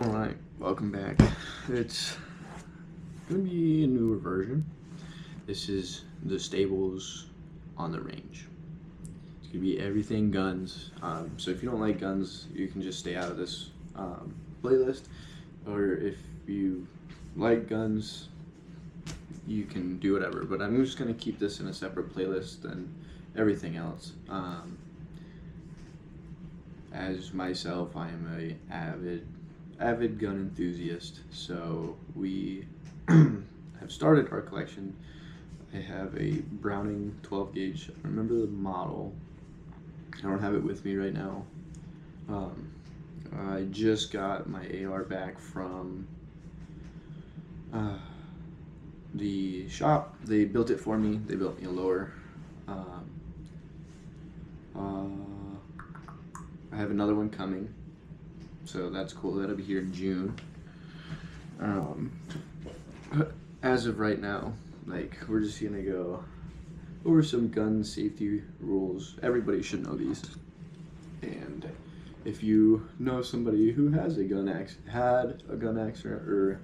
Alright, welcome back. It's going to be a newer version. This is the stables on the range. It's going to be everything guns. So if you don't like guns, you can just stay out of this playlist. Or if you like guns, you can do whatever. But I'm just going to keep this in a separate playlist than everything else. As myself, I am a avid gun enthusiast, so we have started our collection. I have a Browning 12 gauge. I remember the model. I don't have it with me right now. I just got my AR back from the shop. They built it for me. They built me a lower. I have another one coming, so that's cool. That'll be here in June. As of right now, like, we're just gonna go over some gun safety rules. Everybody should know these. And if you know somebody who has a gun had a gun accident, or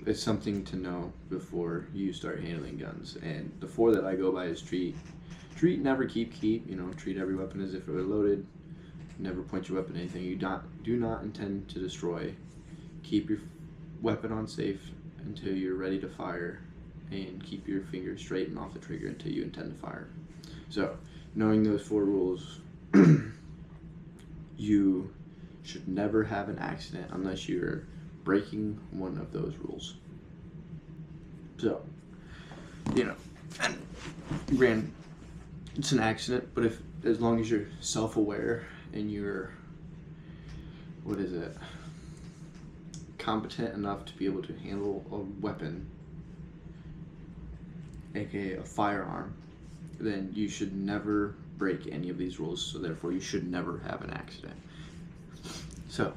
it's something to know before you start handling guns. And the 4 that I go by is treat, never keep. Treat every weapon as if it were loaded. Never point your weapon at anything you do not intend to destroy. Keep your weapon on safe until you're ready to fire, and keep your finger straight and off the trigger until you intend to fire. So, knowing those 4 rules, you should never have an accident unless you're breaking one of those rules. So, and it's an accident, but as long as you're self-aware and you're, competent enough to be able to handle a weapon, aka a firearm, then you should never break any of these rules, so therefore you should never have an accident. So,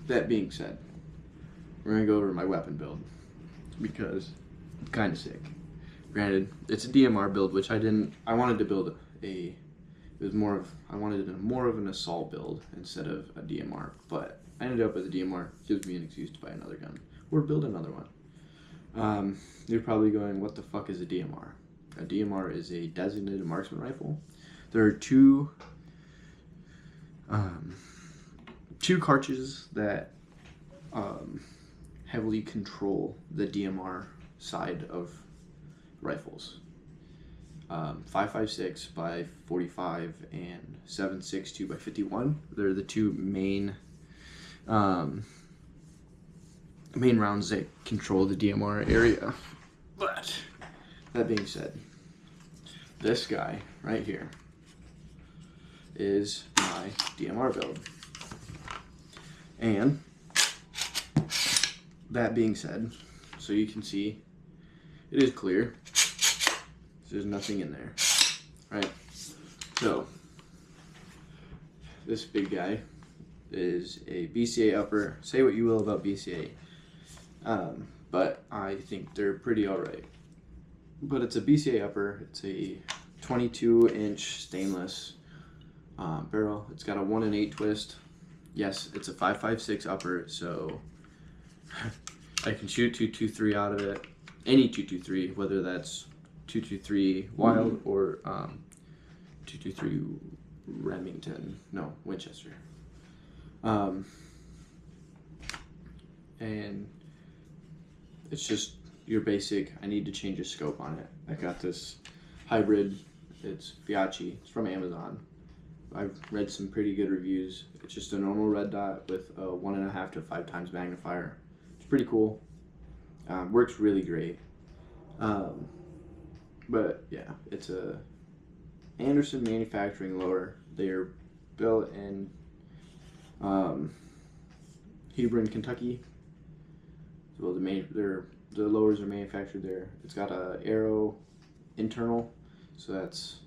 that being said, we're going to go over my weapon build, because it's kind of sick. Granted, it's a DMR build, which I wanted to build I wanted more of an assault build instead of a DMR, but I ended up with a DMR. Gives me an excuse to buy another gun or build another one. You're probably going, what the fuck is a DMR? A DMR is a designated marksman rifle. There are two cartridges that heavily control the DMR side of rifles. 5.56 by 45 and 7.62 by 51. They're the two main rounds that control the DMR area. But that being said, this guy right here is my DMR build. And that being said, so you can see it is clear. There's nothing in there, right? So this big guy is a BCA upper. Say what you will about BCA, but I think they're pretty alright. But it's a BCA upper. It's a 22-inch stainless barrel. It's got a 1-in-8 twist. Yes, it's a 5.56 upper, so I can shoot 223 out of it. Any 223, whether that's 223 Wild or 223 Remington, no, Winchester. And it's just your basic. I need to change a scope on it. I got this hybrid. It's Fiachi. It's from Amazon. I've read some pretty good reviews. It's just a normal red dot with a 1.5 to 5 times magnifier. It's pretty cool. Works really great. But yeah, it's a Anderson manufacturing lower. They're built in Hebron, Kentucky. So the lowers are manufactured there. It's got a arrow internal, so that's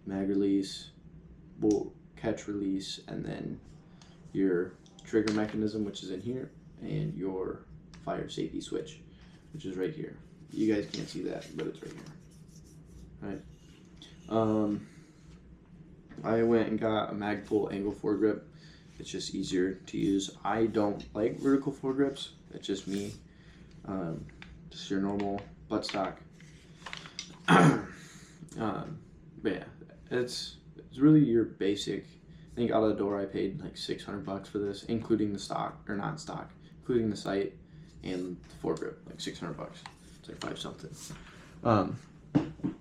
mag release, bolt catch release, and then your trigger mechanism, which is in here, and your fire safety switch, which is right here. You guys can't see that, but it's right here. Right. I went and got a Magpul angle foregrip. It's just easier to use. I don't like vertical foregrips. It's just me. Just your normal buttstock. But yeah, it's really your basic. I think out of the door I paid like $600 for this, including the stock, or not stock, including the sight and the foregrip, like $600. It's like 5 something.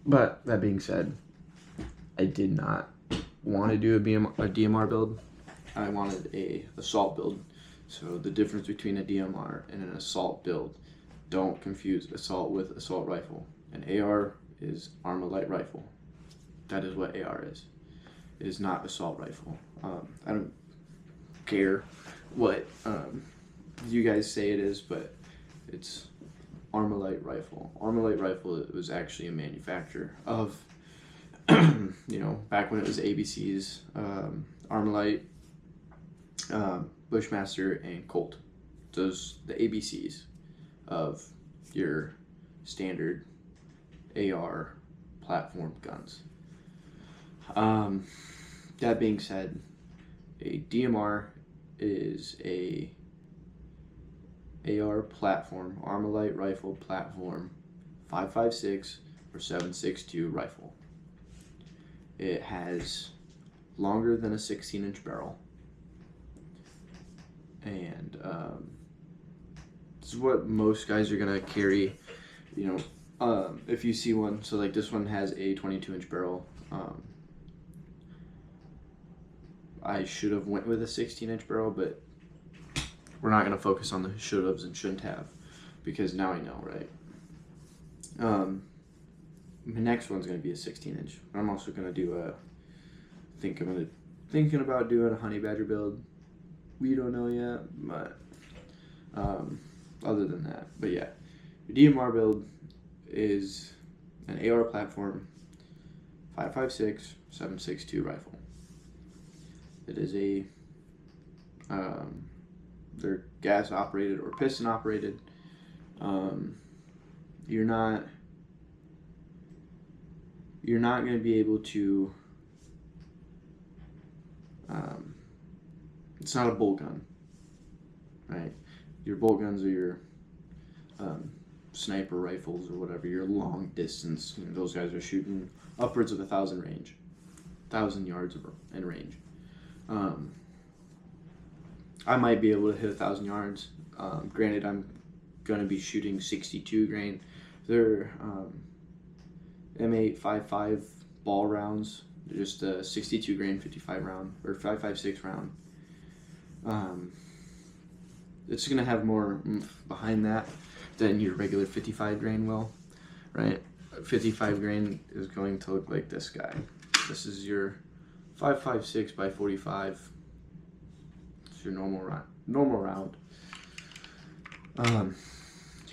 But that being said, I did not want to do a DMR build. I wanted a assault build. So the difference between a DMR and an assault build, don't confuse assault with assault rifle. An AR is Armalite rifle. That is what AR is. It is not assault rifle. I don't care what you guys say it is, but it's Armalite rifle. Armalite rifle was actually a manufacturer of, back when it was ABC's, Armalite, Bushmaster, and Colt. Those the ABCs of your standard AR platform guns. That being said, a DMR is a AR platform, Armalite rifle platform, 5.56 or 7.62 rifle. It has longer than a 16-inch barrel, and this is what most guys are gonna carry. If you see one, so like this one has a 22-inch barrel. I should have went with a 16-inch barrel, but we're not going to focus on the should-haves and shouldn't have, because now I know, right? My next one's going to be a 16-inch. I'm also going to do thinking about doing a honey badger build. We don't know yet, but other than that, but yeah, the DMR build is an AR platform, 5.56, 7.62 rifle. It is they're gas operated or piston operated. You're not going to be able to. It's not a bolt gun, right? Your bolt guns are your sniper rifles or whatever. Your long distance. Those guys are shooting upwards of 1,000 yards in range. I might be able to hit 1,000 yards. Granted, I'm going to be shooting 62 grain. They're M855 ball rounds. They're just a 62 grain 55 round or 5.56 round. It's going to have more oomph behind that than your regular 55 grain will, right? 55 grain is going to look like this guy. This is your 5.56 by 45. It's your normal round.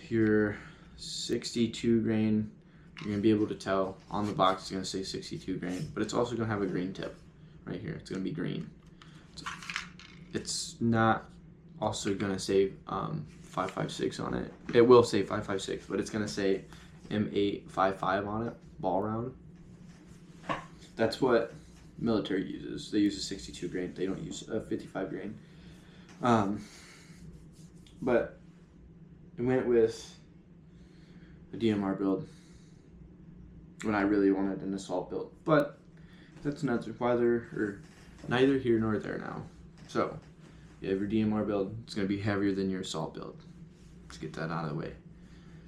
Your 62 grain, you're gonna be able to tell on the box. It's gonna say 62 grain, but it's also gonna have a green tip right here. It's gonna be green. It's not also gonna say 5.56 on it. It will say 5.56, but it's gonna say M855 on it, ball round. That's what military uses. They use a 62 grain. They don't use a 55 grain. But I went with a DMR build when I really wanted an assault build. But that's neither here nor there now. So you have your DMR build. It's going to be heavier than your assault build. Let's get that out of the way.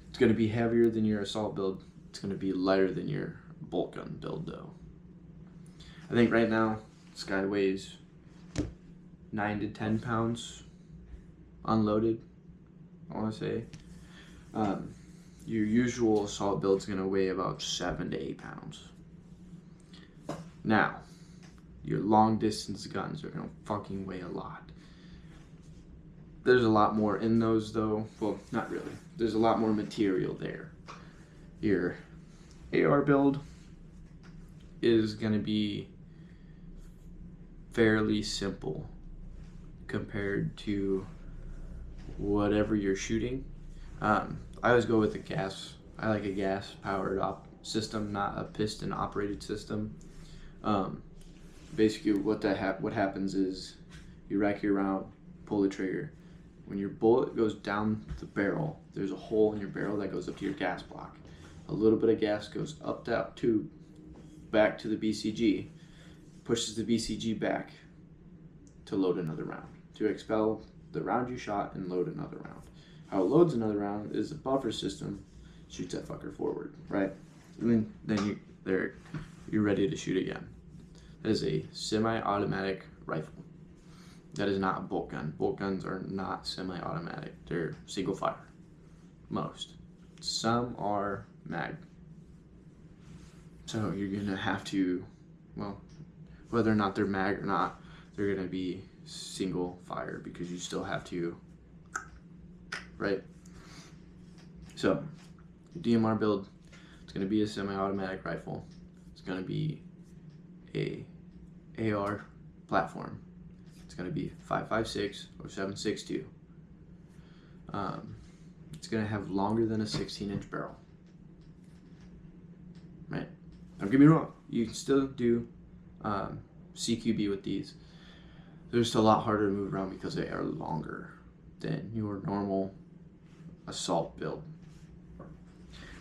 It's going to be heavier than your assault build. It's going to be lighter than your bolt gun build, though. I think right now this guy weighs 9 to 10 pounds unloaded, I want to say. Your usual assault build is going to weigh about 7 to 8 pounds. Now, your long distance guns are going to fucking weigh a lot. There's a lot more in those, though. Well, not really. There's a lot more material there. Your AR build is going to be fairly simple compared to whatever you're shooting. I always go with I like a gas powered system, not a piston operated system. Basically what happens is you rack your round, pull the trigger. When your bullet goes down the barrel, there's a hole in your barrel that goes up to your gas block. A little bit of gas goes up that tube, back to the BCG, pushes the BCG back to load another round, to expel the round you shot and load another round. How it loads another round is a buffer system, shoots that fucker forward, right? And then you're ready to shoot again. That is a semi-automatic rifle. That is not a bolt gun. Bolt guns are not semi-automatic. They're single fire. Most. Some are mag. So you're going to have to, well, whether or not they're mag or not, they're going to be single fire because you still have to, right? So, DMR build, it's going to be a semi-automatic rifle. It's going to be a AR platform. It's going to be 5.56 or 7.62. It's going to have longer than a 16-inch barrel. Right? Don't get me wrong. You can still do CQB with these. They're just a lot harder to move around because they are longer than your normal assault build.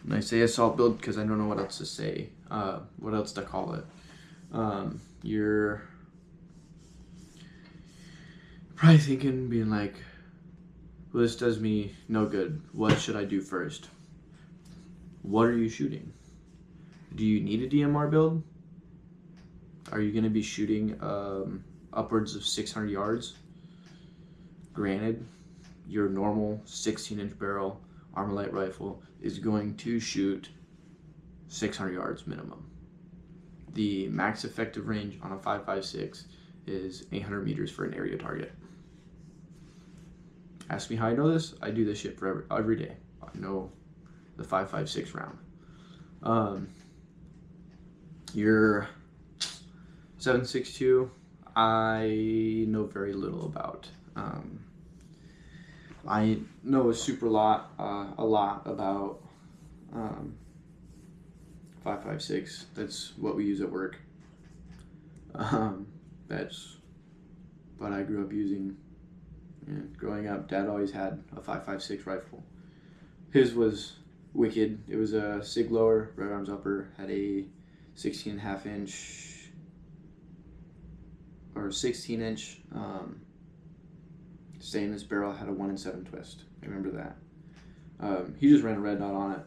And I say assault build because I don't know what else to say, what else to call it. You're probably thinking, being like, well, this does me no good. What should I do first? What are you shooting? Do you need a DMR build? Are you going to be shooting upwards of 600 yards? Granted, your normal 16-inch barrel Armalite rifle is going to shoot 600 yards minimum. The max effective range on a 5.56 is 800 meters for an area target. Ask me how I know this. I do this shit for every day. I know the 5.56 round. Your 7.62, I know very little about. I know a lot about 5.56. That's what we use at work. That's what I grew up using. And growing up, Dad always had a 5.56 rifle. His was wicked. It was a SIG lower, right arms upper, had a 16.5 inch or 16-inch stainless barrel, had a 1 in 7 twist. I remember that. He just ran a red dot on it.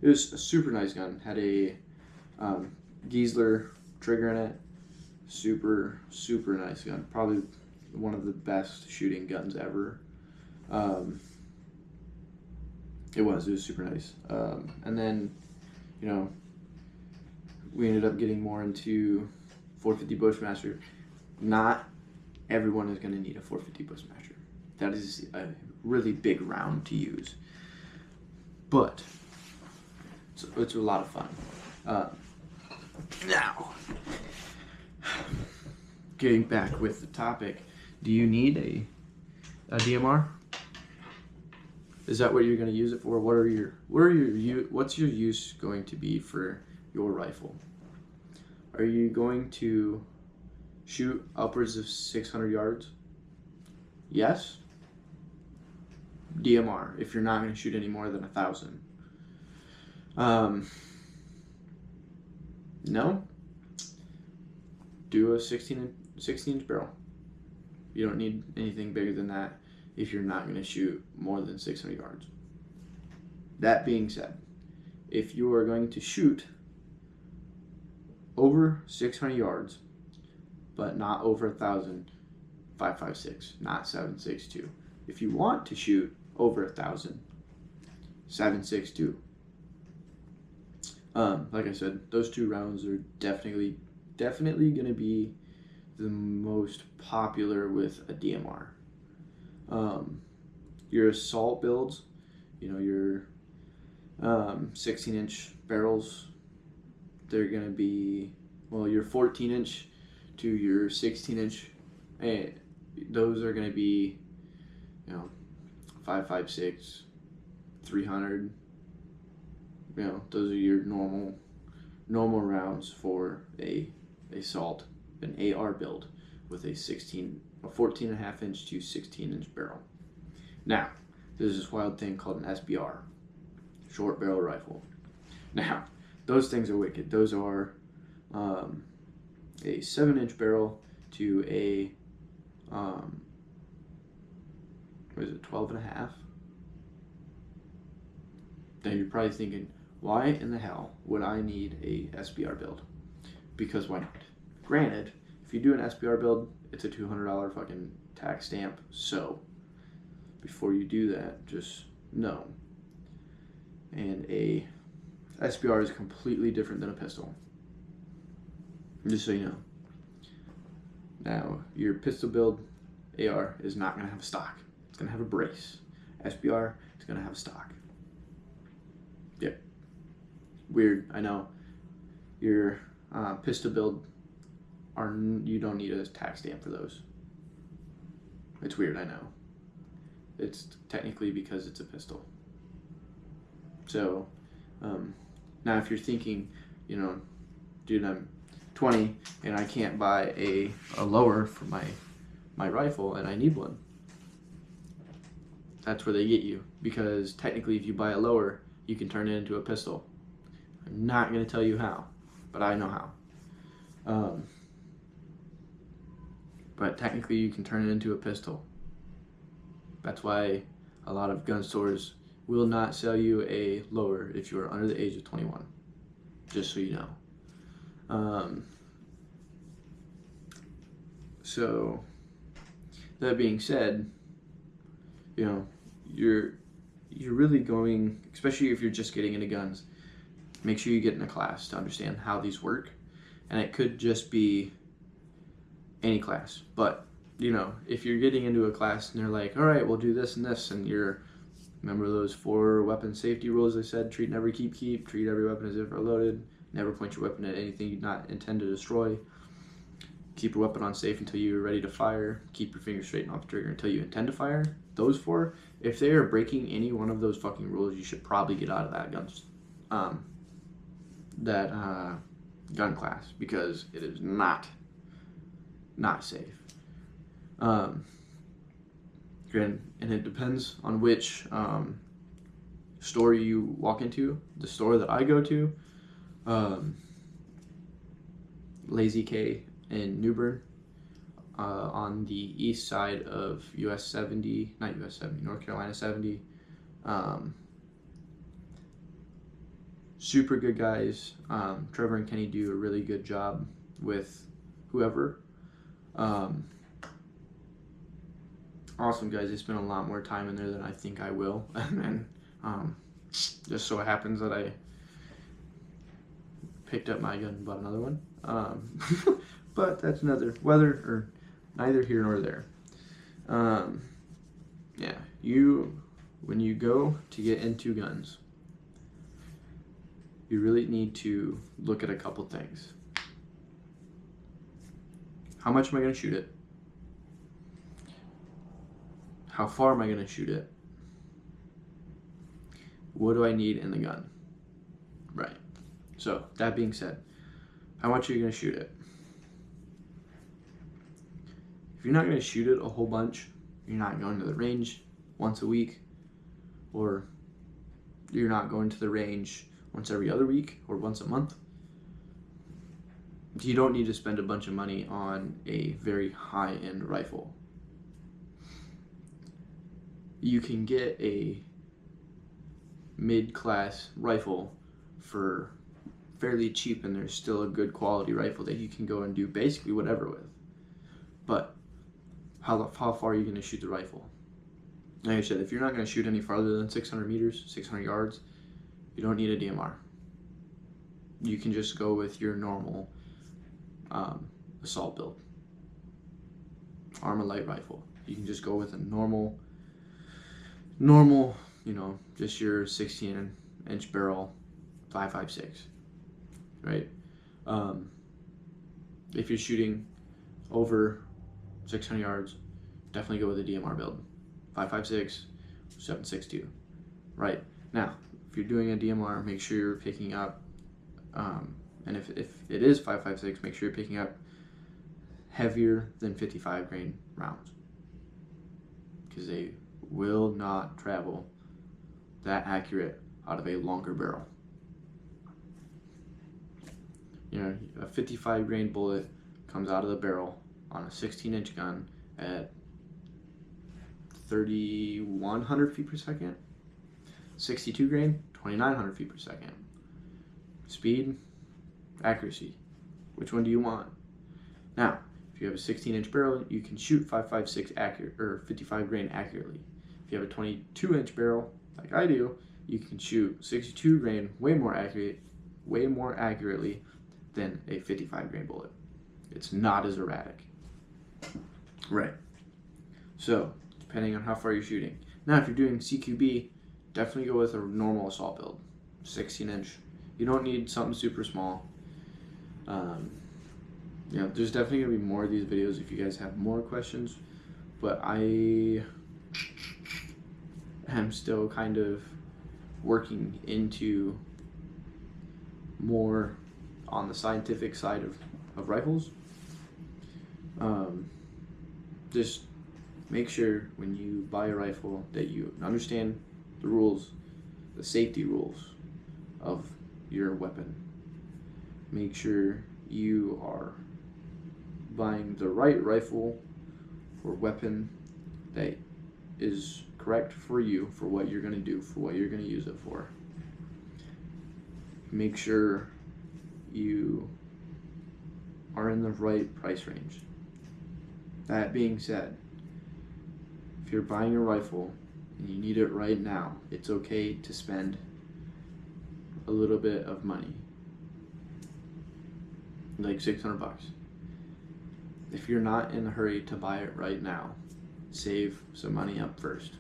It was a super nice gun. Had a Giesler trigger in it. Super, super nice gun. Probably one of the best shooting guns ever. It was super nice. And then, you know, we ended up getting more into 450 Bushmaster. Not everyone is going to need a 450 Bushmaster. That is a really big round to use. But it's a lot of fun. Now, getting back with the topic, do you need a DMR? Is that what you're going to use it for? What's your use going to be for your rifle? Are you going to shoot upwards of 600 yards? Yes. DMR, if you're not going to shoot any more than 1,000. No. Do a 16-inch barrel. You don't need anything bigger than that if you're not going to shoot more than 600 yards. That being said, if you are going to shoot over 600 yards, but not over 1,000, 5.56, not 7.62. If you want to shoot over 1,000, 7.62. Like I said, those two rounds are definitely going to be the most popular with a DMR. Your assault builds, you know, your 16-inch barrels, they're going to be, well, your 14-inch to your 16-inch, those are going to be, you know, 5.56, 300. You know, those are your normal rounds for a assault, an AR build. with a 14.5 inch to 16 inch barrel. Now, there's this wild thing called an SBR, short barrel rifle. Now, those things are wicked. Those are a 7-inch barrel to a, what is it, 12.5? Now you're probably thinking, why in the hell would I need a SBR build? Because why not? Granted, if you do an SBR build, it's a $200 fucking tax stamp. So, before you do that, just know. And a SBR is completely different than a pistol. Just so you know. Now, your pistol build AR is not going to have a stock. It's going to have a brace. SBR is going to have a stock. Yep. Weird, I know. Your pistol build, you don't need a tax stamp for those. It's weird, I know. It's technically because it's a pistol. So, now if you're thinking, you know, dude, I'm 20 and I can't buy a lower for my rifle and I need one. That's where they get you, because technically if you buy a lower, you can turn it into a pistol. I'm not going to tell you how, but I know how. But technically you can turn it into a pistol. That's why a lot of gun stores will not sell you a lower if you are under the age of 21. Just so you know. So, that being said, you know, you're really going, especially if you're just getting into guns, make sure you get in a class to understand how these work. And it could just be any class, but you know, if you're getting into a class and they're like, all right, we'll do this and this, and remember those 4 weapon safety rules I said? Treat and never keep, treat every weapon as if it loaded, never point your weapon at anything you do not intend to destroy, keep your weapon on safe until you're ready to fire, keep your finger straight and off the trigger until you intend to fire. Those 4, if they are breaking any one of those fucking rules, you should probably get out of that gun class, because it is not safe. And it depends on which store you walk into. The store that I go to, Lazy K in Bern, on the east side of North Carolina 70. Super good guys. Trevor and Kenny do a really good job with whoever. Awesome guys. They spend a lot more time in there than I think I will. And just so it happens that I picked up my gun and bought another one. But that's neither here nor there. Yeah, when you go to get into guns, you really need to look at a couple things. How much am I going to shoot it? How far am I going to shoot it? What do I need in the gun? Right. So, that being said, how much are you going to shoot it? If you're not going to shoot it a whole bunch, you're not going to the range once a week, or you're not going to the range once every other week or once a month, you don't need to spend a bunch of money on a very high-end rifle. You can get a mid-class rifle for fairly cheap, and there's still a good quality rifle that you can go and do basically whatever with. But how far are you going to shoot the rifle? Like I said, if you're not going to shoot any farther than 600 meters, 600 yards, you don't need a DMR. You can just go with your normal assault build. Armalite rifle. You can just go with a normal, you know, just your 16-inch barrel 5.56, right? If you're shooting over 600 yards, definitely go with a DMR build. 5.56, 7.62, right? Now, if you're doing a DMR, make sure you're picking up, and if it is 5.56, make sure you're picking up heavier than 55 grain rounds, because they will not travel that accurate out of a longer barrel. You know, a 55 grain bullet comes out of the barrel on a 16-inch gun at 3,100 feet per second. 62 grain, 2,900 feet per second. Speed, accuracy. Which one do you want? Now, if you have a 16-inch barrel, you can shoot 5.56 accurate or 55 grain accurately. If you have a 22-inch barrel, like I do, you can shoot 62 grain way more accurately than a 55 grain bullet. It's not as erratic. Right. So, depending on how far you're shooting. Now, if you're doing CQB, definitely go with a normal assault build, 16-inch. You don't need something super small. You know, there's definitely gonna be more of these videos if you guys have more questions, but I am still kind of working into more on the scientific side of rifles. Just make sure when you buy a rifle that you understand the rules, the safety rules of your weapon. Make sure you are buying the right rifle or weapon that is correct for you, for what you're going to do, for what you're going to use it for. Make sure you are in the right price range. That being said, if you're buying a rifle and you need it right now, it's okay to spend a little bit of money, like $600. If you're not in a hurry to buy it right now, save some money up first.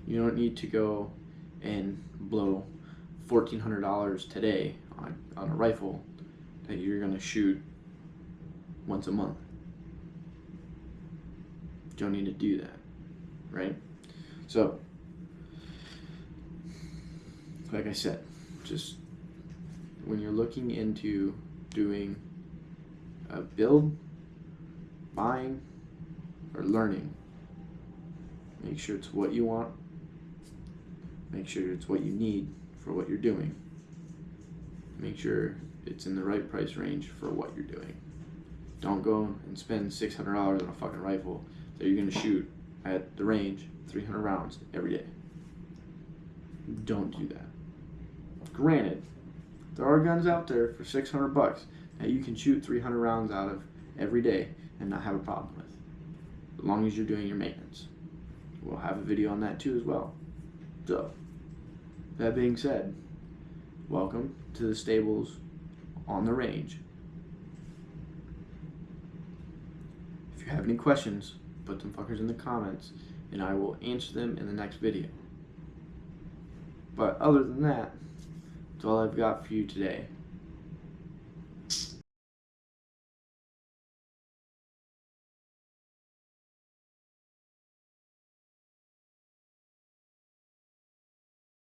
You don't need to go and blow $1,400 today on a rifle that you're going to shoot once a month. You don't need to do that, right? So, like I said, just when you're looking into doing a build, buying, or learning, make sure it's what you want, make sure it's what you need for what you're doing, make sure it's in the right price range for what you're doing. Don't go and spend $600 on a fucking rifle that you're going to shoot at the range 300 rounds every day. Don't do that. Granted, there are guns out there for $600 that you can shoot 300 rounds out of every day and not have a problem with, as long as you're doing your maintenance. We'll have a video on that too as well. So, that being said, welcome to the stables on the range. If you have any questions, put them fuckers in the comments and I will answer them in the next video. But other than that, that's all I've got for you today.